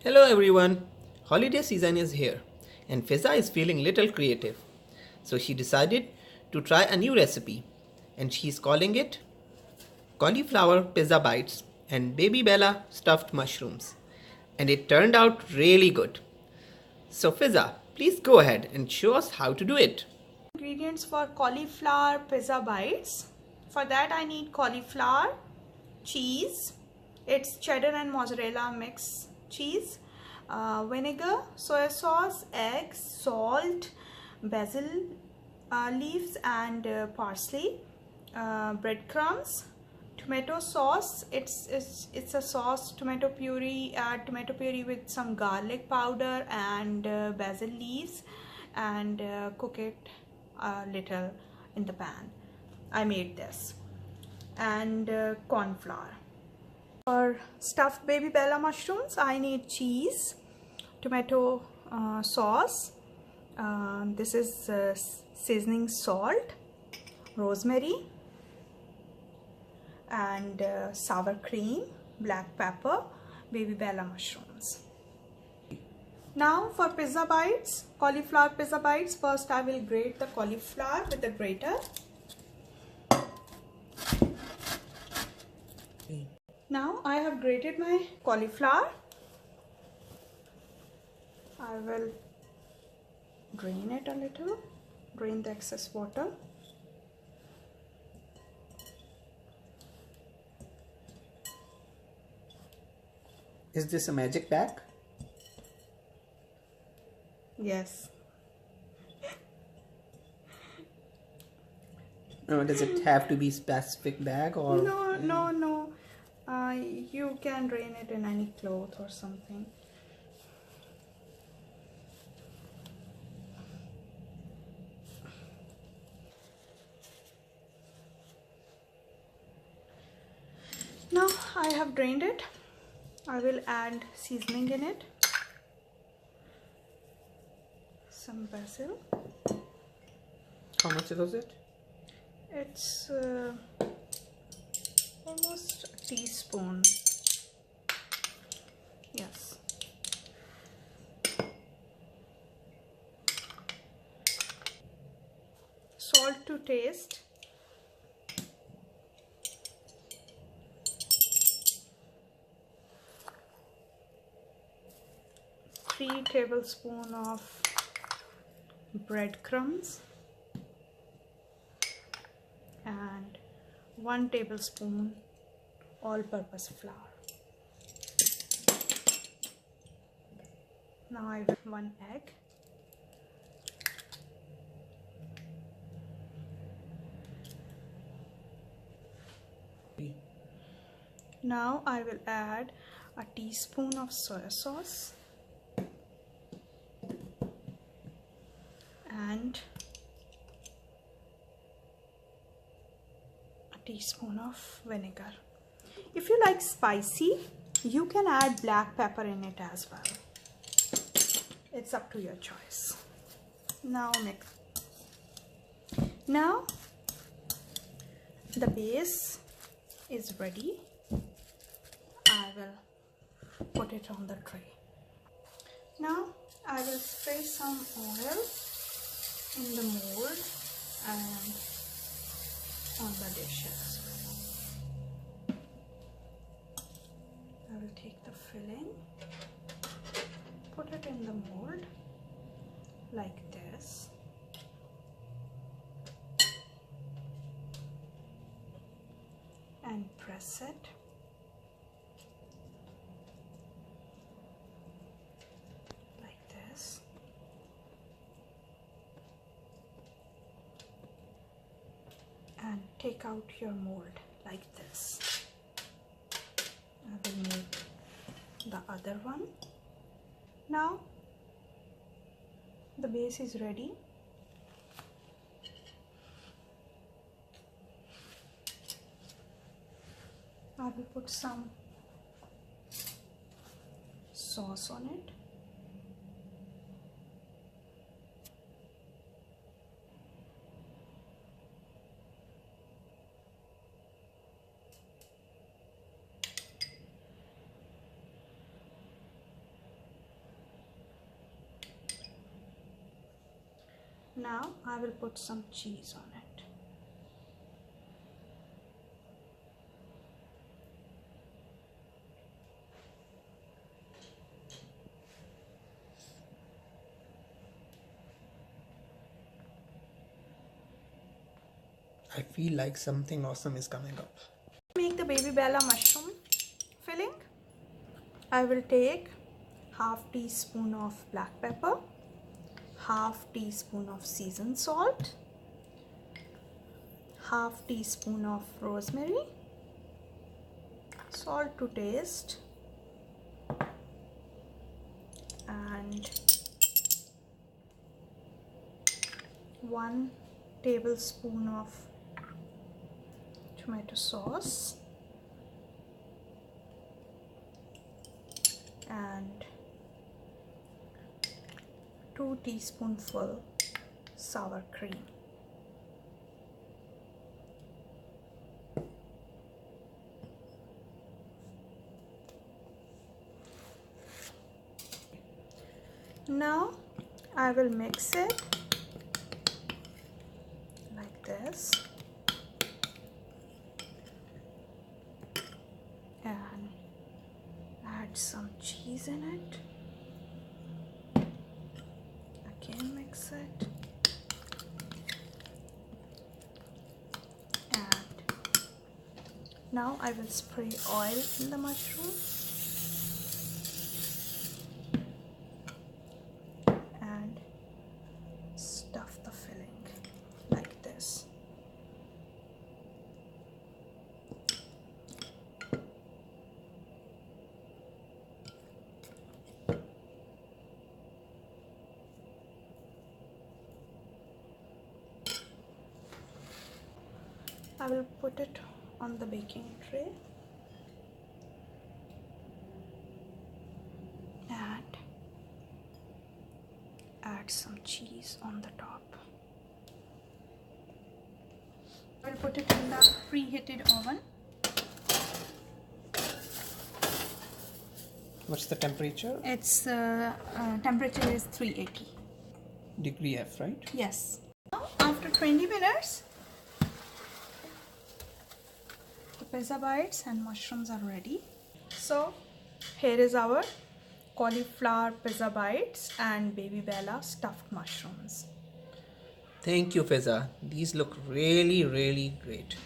Hello everyone! Holiday season is here and Fiza is feeling little creative. So she decided to try a new recipe and she's calling it cauliflower pizza bites and baby Bella stuffed mushrooms. And it turned out really good. So Fiza, please go ahead and show us how to do it. Ingredients for cauliflower pizza bites. For that I need cauliflower, cheese, it's cheddar and mozzarella mix cheese, vinegar, soy sauce, eggs, salt, basil leaves and parsley, breadcrumbs, tomato sauce. It's a sauce, tomato puree. Add tomato puree with some garlic powder and basil leaves, and cook it a little in the pan. I made this. And corn flour. For stuffed baby Bella mushrooms, I need cheese, tomato sauce, this is seasoning salt, rosemary, and sour cream, black pepper, baby Bella mushrooms. Now for pizza bites, cauliflower pizza bites, first I will grate the cauliflower with the grater. Now I have grated my cauliflower. I will drain it a little, drain the excess water. Is this a magic bag? Yes. Does it have to be specific bag or? No. You can drain it in any cloth or something. Now I have drained it. I will add seasoning in it. Some basil. How much was it? It's almost a teaspoon. Yes. Salt to taste. Three tablespoons of breadcrumbs and 1 tablespoon all-purpose flour. Now I have 1 egg. Now I will add a teaspoon of soy sauce and a teaspoon of vinegar. If you like spicy, you can add black pepper in it as well. It's up to your choice. Now mix. Now the base is ready. I will put it on the tray. Now I will spray some oil in the mold and on the dish as well. I will take the filling, put it in the mold like this. And press it. Like this. And take out your mold like this. I will make the other one. Now the base is ready. I will put some sauce on it. Now I will put some cheese on it. I feel like something awesome is coming up. Make the baby bella mushroom filling. I will take half teaspoon of black pepper, half teaspoon of seasoned salt, half teaspoon of rosemary, salt to taste, and 1 tablespoon of tomato sauce, and 2 teaspoonful sour cream. Now I will mix it like this and add some cheese in it. Again mix it and now I will spray oil in the mushroom and stuff the filling like this. I will put it on the baking tray and add some cheese on the top. I will put it in the preheated oven. What's the temperature? Its temperature is 380 Degree F, right? Yes. Now, after 20 minutes, the pizza bites and mushrooms are ready. So, here is our cauliflower pizza bites and baby bella stuffed mushrooms. Thank you, Feza. These look really, really great.